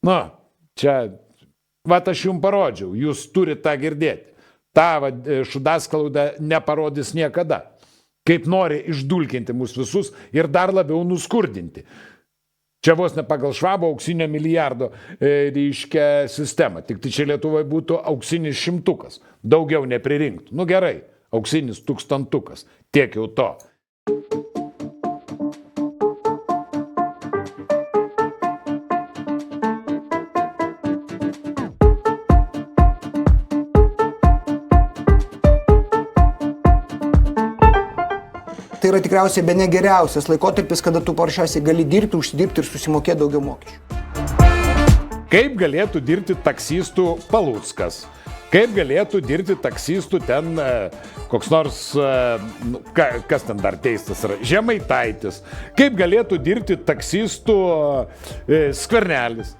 Nu, čia, aš jums parodžiau, jūs turite tą girdėti. Ta šudasklauda neparodys niekada. Kaip nori išdulkinti mus visus ir dar labiau nuskurdinti. Čia vos ne pagal Švabo auksinio milijardo reiškia sistemą. Tik tai čia Lietuvoje būtų auksinis 100. Daugiau nepririnktų. Nu gerai, auksinis 1000. Tiek jau to. Tai yra tikriausiai bene geriausias laikotarpis, kada tu paprasčiausiai gali dirbti, užsidirbti ir susimokėti daugiau mokesčių. Kaip galėtų dirbti taksistų Paluckas? Kaip galėtų dirbti taksistų ten koks nors, kas ten dar teistas yra, Žemaitaitis? Kaip galėtų dirbti taksistų Skvernelis?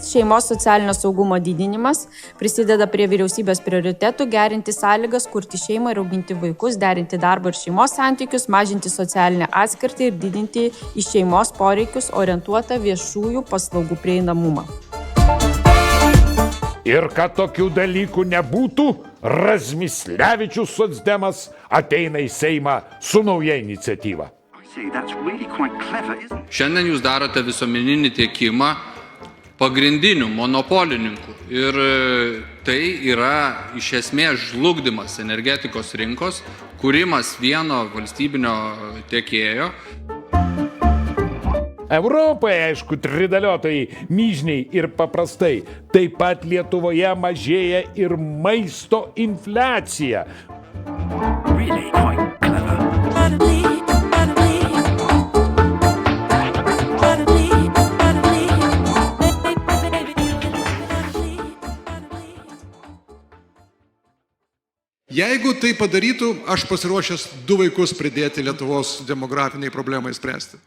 Šeimos socialinio saugumo didinimas prisideda prie vyriausybės prioritetų gerinti sąlygas, kurti šeimą ir auginti vaikus, derinti darbo ir šeimos santykius, mažinti socialinę atskirtį ir didinti į šeimos poreikius orientuotą viešųjų paslaugų prieinamumą. Ir kad tokių dalykų nebūtų, Razmislevičius socdemas ateina į Seimą su nauja iniciatyva. Šiandien jūs darote visuomeninį tiekimą pagrindinių monopolininkų ir tai yra iš esmės žlugdymas energetikos rinkos, kūrimas vieno valstybinio tiekėjo. Europoje, aišku, tridaliotojai, myžniai ir paprastai. Taip pat Lietuvoje mažėja ir maisto infliacija. Jeigu tai padarytų, aš pasiruošęs 2 vaikus pridėti Lietuvos demografiniai problemai spręsti.